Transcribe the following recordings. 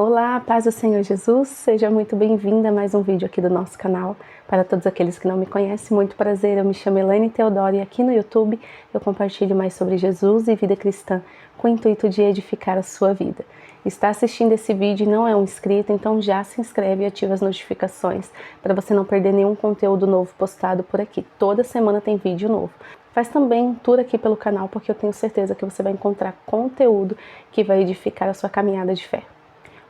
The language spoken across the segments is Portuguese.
Olá, paz do Senhor Jesus, seja muito bem-vinda a mais um vídeo aqui do nosso canal. Para todos aqueles que não me conhecem, muito prazer, eu me chamo Elaine Teodoro e aqui no YouTube eu compartilho mais sobre Jesus e vida cristã com o intuito de edificar a sua vida. Está assistindo esse vídeo e não é um inscrito, então já se inscreve e ativa as notificações para você não perder nenhum conteúdo novo postado por aqui. Toda semana tem vídeo novo. Faz também um tour aqui pelo canal porque eu tenho certeza que você vai encontrar conteúdo que vai edificar a sua caminhada de fé.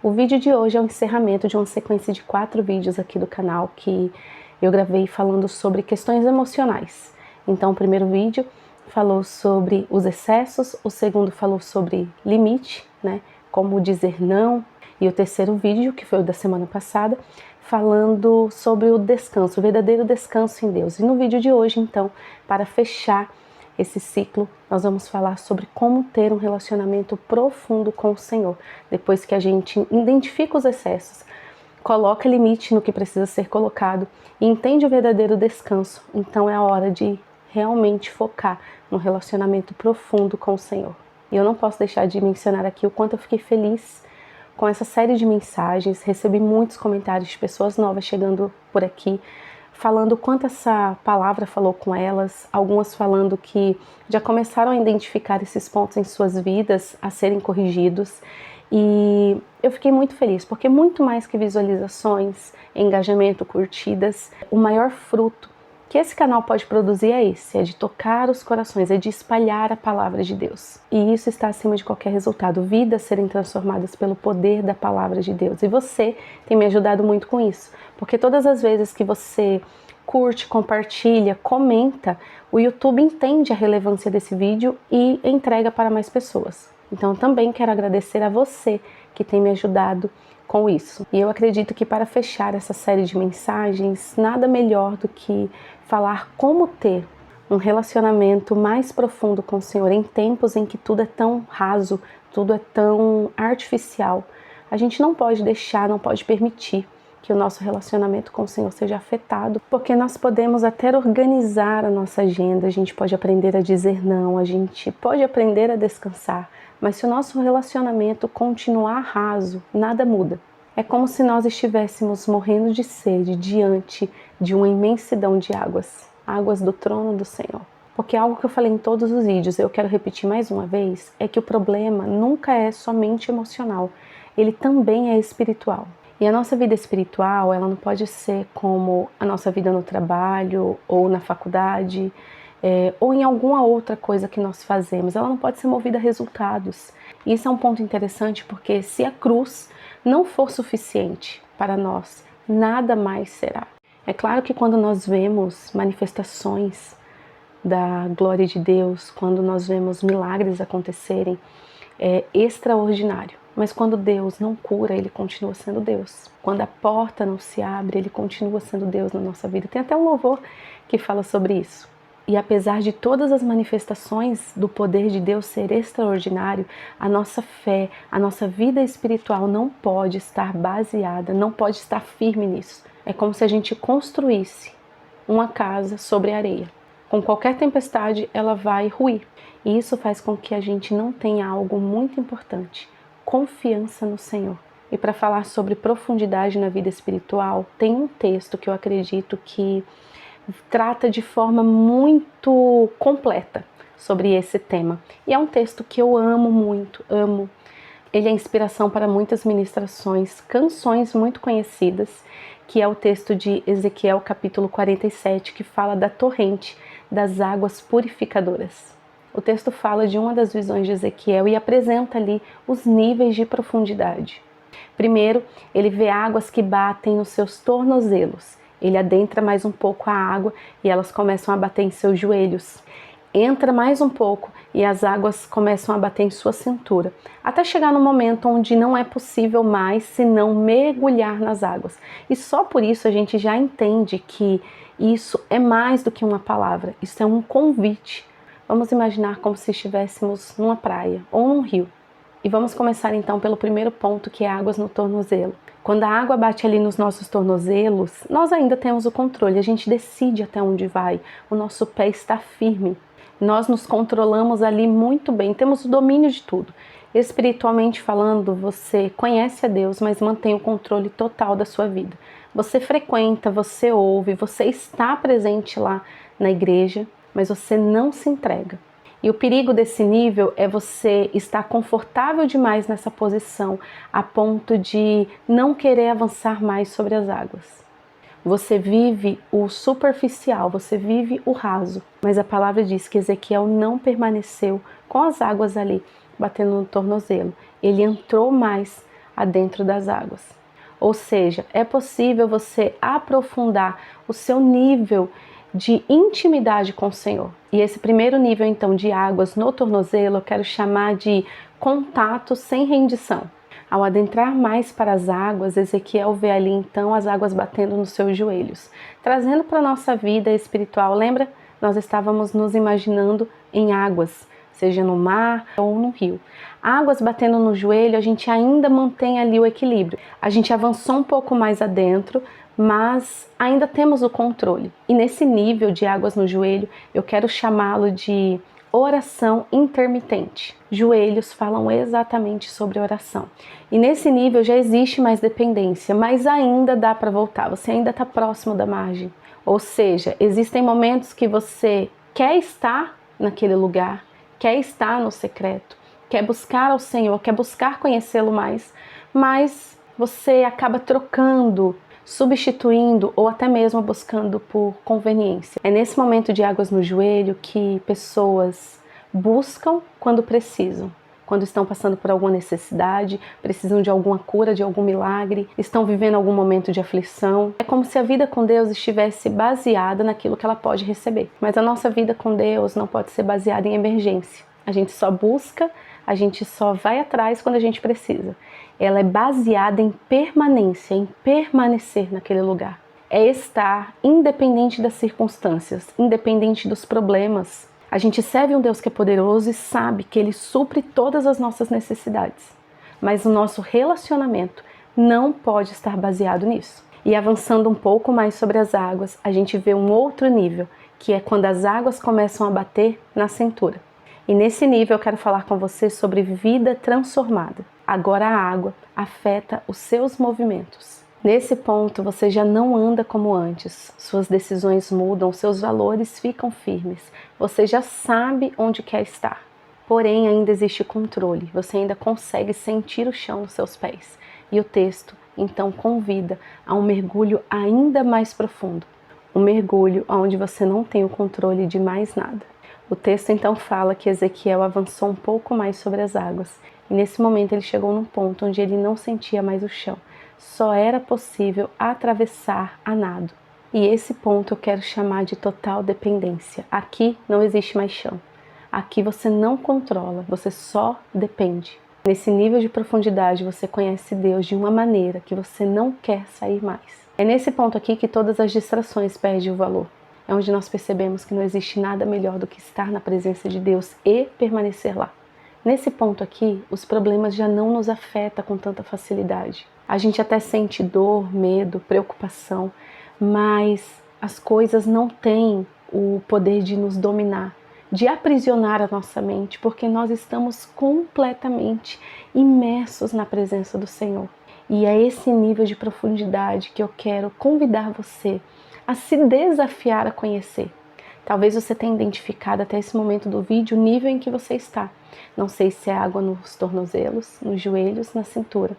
O vídeo de hoje é o encerramento de uma sequência de 4 vídeos aqui do canal que eu gravei falando sobre questões emocionais. Então, o primeiro vídeo falou sobre os excessos, o segundo falou sobre limite, né, como dizer não, e o terceiro vídeo, que foi o da semana passada, falando sobre o descanso, o verdadeiro descanso em Deus. E no vídeo de hoje, então, para fechar esse ciclo, nós vamos falar sobre como ter um relacionamento profundo com o Senhor. Depois que a gente identifica os excessos, coloca limite no que precisa ser colocado e entende o verdadeiro descanso, então é a hora de realmente focar no relacionamento profundo com o Senhor. E eu não posso deixar de mencionar aqui o quanto eu fiquei feliz com essa série de mensagens. Recebi muitos comentários de pessoas novas chegando por aqui, falando o quanto essa palavra falou com elas, algumas falando que já começaram a identificar esses pontos em suas vidas a serem corrigidos. E eu fiquei muito feliz, porque muito mais que visualizações, engajamento, curtidas, o maior fruto que esse canal pode produzir é esse, é de tocar os corações, é de espalhar a palavra de Deus. E isso está acima de qualquer resultado, vidas serem transformadas pelo poder da palavra de Deus. E você tem me ajudado muito com isso, porque todas as vezes que você curte, compartilha, comenta, o YouTube entende a relevância desse vídeo e entrega para mais pessoas. Então também quero agradecer a você que tem me ajudado com isso. E eu acredito que para fechar essa série de mensagens, nada melhor do que falar como ter um relacionamento mais profundo com o Senhor em tempos em que tudo é tão raso, tudo é tão artificial. A gente não pode deixar, não pode permitir que o nosso relacionamento com o Senhor seja afetado, porque nós podemos até organizar a nossa agenda, a gente pode aprender a dizer não, a gente pode aprender a descansar, mas se o nosso relacionamento continuar raso, nada muda. É como se nós estivéssemos morrendo de sede diante de uma imensidão de águas, águas do trono do Senhor. Porque algo que eu falei em todos os vídeos, eu quero repetir mais uma vez, é que o problema nunca é somente emocional, ele também é espiritual. E a nossa vida espiritual, ela não pode ser como a nossa vida no trabalho ou na faculdade, ou em alguma outra coisa que nós fazemos. Ela não pode ser movida a resultados. E isso é um ponto interessante porque se a cruz não for suficiente para nós, nada mais será. É claro que quando nós vemos manifestações da glória de Deus, quando nós vemos milagres acontecerem, é extraordinário. Mas quando Deus não cura, Ele continua sendo Deus. Quando a porta não se abre, Ele continua sendo Deus na nossa vida. Tem até um louvor que fala sobre isso. E apesar de todas as manifestações do poder de Deus ser extraordinário, a nossa fé, a nossa vida espiritual não pode estar baseada, não pode estar firme nisso. É como se a gente construísse uma casa sobre areia. Com qualquer tempestade, ela vai ruir. E isso faz com que a gente não tenha algo muito importante: confiança no Senhor. E para falar sobre profundidade na vida espiritual, tem um texto que eu acredito que trata de forma muito completa sobre esse tema. E é um texto que eu amo muito, amo. Ele é inspiração para muitas ministrações, canções muito conhecidas, que é o texto de Ezequiel capítulo 47, que fala da torrente das águas purificadoras. O texto fala de uma das visões de Ezequiel e apresenta ali os níveis de profundidade. Primeiro, ele vê águas que batem nos seus tornozelos. Ele adentra mais um pouco a água e elas começam a bater em seus joelhos. Entra mais um pouco e as águas começam a bater em sua cintura, até chegar no momento onde não é possível mais senão mergulhar nas águas. E só por isso a gente já entende que isso é mais do que uma palavra, isso é um convite. Vamos imaginar como se estivéssemos numa praia ou num rio. E vamos começar então pelo primeiro ponto, que é águas no tornozelo. Quando a água bate ali nos nossos tornozelos, nós ainda temos o controle, a gente decide até onde vai, o nosso pé está firme. Nós nos controlamos ali muito bem, temos o domínio de tudo. Espiritualmente falando, você conhece a Deus, mas mantém o controle total da sua vida. Você frequenta, você ouve, você está presente lá na igreja, mas você não se entrega. E o perigo desse nível é você estar confortável demais nessa posição, a ponto de não querer avançar mais sobre as águas. Você vive o superficial, você vive o raso. Mas a palavra diz que Ezequiel não permaneceu com as águas ali, batendo no tornozelo. Ele entrou mais adentro das águas. Ou seja, é possível você aprofundar o seu nível de intimidade com o Senhor. E esse primeiro nível, então, de águas no tornozelo, eu quero chamar de contato sem rendição. Ao adentrar mais para as águas, Ezequiel vê ali então as águas batendo nos seus joelhos, trazendo para a nossa vida espiritual. Lembra? Nós estávamos nos imaginando em águas, seja no mar ou no rio. Águas batendo no joelho, a gente ainda mantém ali o equilíbrio. A gente avançou um pouco mais adentro, mas ainda temos o controle. E nesse nível de águas no joelho, eu quero chamá-lo de oração intermitente. Joelhos falam exatamente sobre oração. E nesse nível já existe mais dependência, mas ainda dá para voltar, você ainda está próximo da margem. Ou seja, existem momentos que você quer estar naquele lugar, quer estar no secreto, quer buscar ao Senhor, quer buscar conhecê-lo mais, mas você acaba trocando, substituindo ou até mesmo buscando por conveniência. É nesse momento de águas no joelho que pessoas buscam quando precisam, quando estão passando por alguma necessidade, precisam de alguma cura, de algum milagre, estão vivendo algum momento de aflição. É como se a vida com Deus estivesse baseada naquilo que ela pode receber. Mas a nossa vida com Deus não pode ser baseada em emergência. A gente só busca, a gente só vai atrás quando a gente precisa. Ela é baseada em permanência, em permanecer naquele lugar. É estar independente das circunstâncias, independente dos problemas. A gente serve um Deus que é poderoso e sabe que Ele supre todas as nossas necessidades. Mas o nosso relacionamento não pode estar baseado nisso. E avançando um pouco mais sobre as águas, a gente vê um outro nível, que é quando as águas começam a bater na cintura. E nesse nível eu quero falar com você sobre vida transformada. Agora a água afeta os seus movimentos. Nesse ponto você já não anda como antes. Suas decisões mudam, seus valores ficam firmes. Você já sabe onde quer estar. Porém ainda existe controle. Você ainda consegue sentir o chão nos seus pés. E o texto então convida a um mergulho ainda mais profundo. Um mergulho onde você não tem o controle de mais nada. O texto então fala que Ezequiel avançou um pouco mais sobre as águas e nesse momento ele chegou num ponto onde ele não sentia mais o chão. Só era possível atravessar a nado. E esse ponto eu quero chamar de total dependência. Aqui não existe mais chão. Aqui você não controla, você só depende. Nesse nível de profundidade você conhece Deus de uma maneira que você não quer sair mais. É nesse ponto aqui que todas as distrações perdem o valor. É onde nós percebemos que não existe nada melhor do que estar na presença de Deus e permanecer lá. Nesse ponto aqui, os problemas já não nos afetam com tanta facilidade. A gente até sente dor, medo, preocupação, mas as coisas não têm o poder de nos dominar, de aprisionar a nossa mente, porque nós estamos completamente imersos na presença do Senhor. E é esse nível de profundidade que eu quero convidar você a se desafiar a conhecer. Talvez você tenha identificado até esse momento do vídeo o nível em que você está. Não sei se é água nos tornozelos, nos joelhos, na cintura.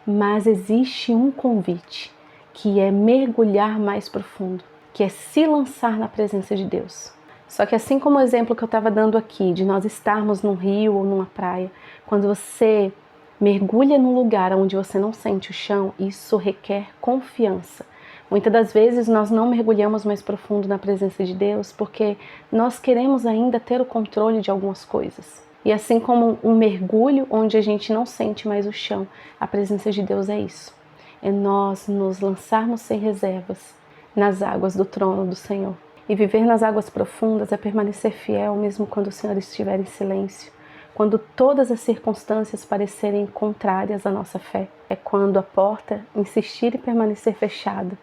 Mas existe um convite, que é mergulhar mais profundo, que é se lançar na presença de Deus. Só que assim como o exemplo que eu estava dando aqui, de nós estarmos num rio ou numa praia, quando você mergulha num lugar onde você não sente o chão, isso requer confiança. Muitas das vezes nós não mergulhamos mais profundo na presença de Deus porque nós queremos ainda ter o controle de algumas coisas. E assim como um mergulho onde a gente não sente mais o chão, a presença de Deus é isso. É nós nos lançarmos sem reservas nas águas do trono do Senhor. E viver nas águas profundas é permanecer fiel mesmo quando o Senhor estiver em silêncio. Quando todas as circunstâncias parecerem contrárias à nossa fé. É quando a porta insistir e permanecer fechada.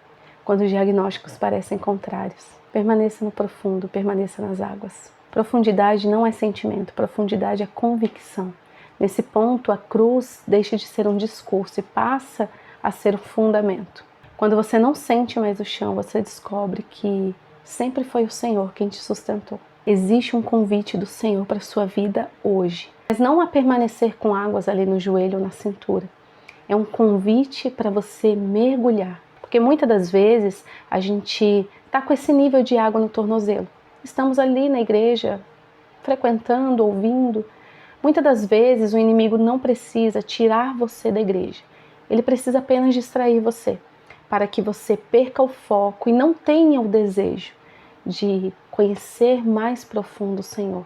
Quando os diagnósticos parecem contrários. Permaneça no profundo, permaneça nas águas. Profundidade não é sentimento, profundidade é convicção. Nesse ponto, a cruz deixa de ser um discurso e passa a ser um fundamento. Quando você não sente mais o chão, você descobre que sempre foi o Senhor quem te sustentou. Existe um convite do Senhor para a sua vida hoje, mas não a permanecer com águas ali no joelho ou na cintura. É um convite para você mergulhar, porque muitas das vezes a gente está com esse nível de água no tornozelo. Estamos ali na igreja, frequentando, ouvindo. Muitas das vezes o inimigo não precisa tirar você da igreja. Ele precisa apenas distrair você, para que você perca o foco e não tenha o desejo de conhecer mais profundo o Senhor,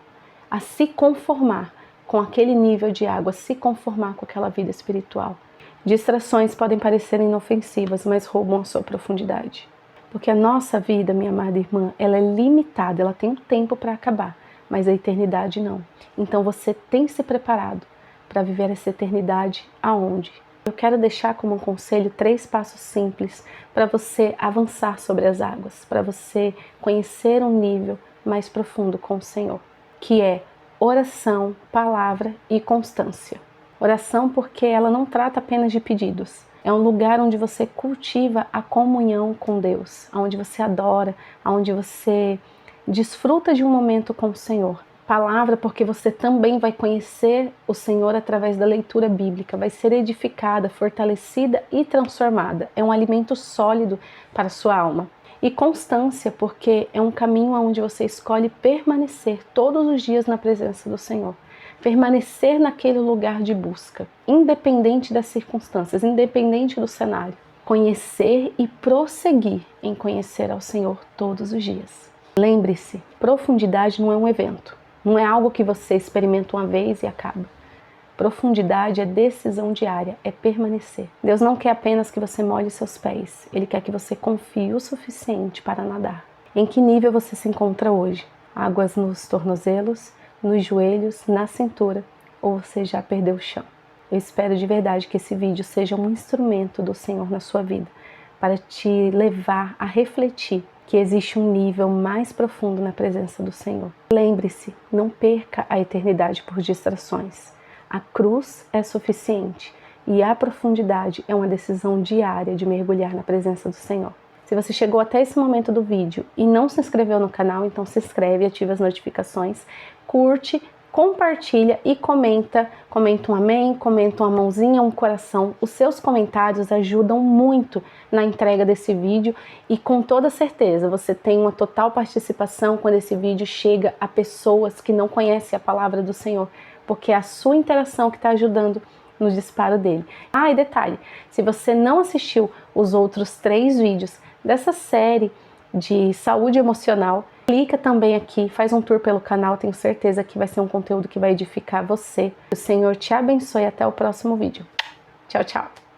a se conformar com aquele nível de água, a se conformar com aquela vida espiritual. Distrações podem parecer inofensivas, mas roubam a sua profundidade. Porque a nossa vida, minha amada irmã, ela é limitada, ela tem um tempo para acabar, mas a eternidade não. Então você tem se preparado para viver essa eternidade aonde? Eu quero deixar como um conselho 3 passos simples para você avançar sobre as águas, para você conhecer um nível mais profundo com o Senhor, que é oração, palavra e constância. Oração porque ela não trata apenas de pedidos. É um lugar onde você cultiva a comunhão com Deus, onde você adora, onde você desfruta de um momento com o Senhor. Palavra porque você também vai conhecer o Senhor através da leitura bíblica, vai ser edificada, fortalecida e transformada. É um alimento sólido para a sua alma. E constância porque é um caminho onde você escolhe permanecer todos os dias na presença do Senhor. Permanecer naquele lugar de busca, independente das circunstâncias, independente do cenário. Conhecer e prosseguir em conhecer ao Senhor todos os dias. Lembre-se, profundidade não é um evento. Não é algo que você experimenta uma vez e acaba. Profundidade é decisão diária, é permanecer. Deus não quer apenas que você molhe seus pés. Ele quer que você confie o suficiente para nadar. Em que nível você se encontra hoje? Águas nos tornozelos, nos joelhos, na cintura? Ou você já perdeu o chão? Eu espero de verdade que esse vídeo seja um instrumento do Senhor na sua vida, para te levar a refletir que existe um nível mais profundo na presença do Senhor. Lembre-se, não perca a eternidade por distrações. A cruz é suficiente e a profundidade é uma decisão diária de mergulhar na presença do Senhor. Se você chegou até esse momento do vídeo e não se inscreveu no canal, então se inscreve, ativa as notificações, curte, compartilha e comenta. Comenta um amém, comenta uma mãozinha, um coração. Os seus comentários ajudam muito na entrega desse vídeo e com toda certeza você tem uma total participação quando esse vídeo chega a pessoas que não conhecem a palavra do Senhor, porque é a sua interação que está ajudando no disparo dele. Ah, e detalhe, se você não assistiu os outros 3 vídeos dessa série de saúde emocional, clica também aqui, faz um tour pelo canal, tenho certeza que vai ser um conteúdo que vai edificar você. O Senhor te abençoe, até o próximo vídeo. Tchau, tchau!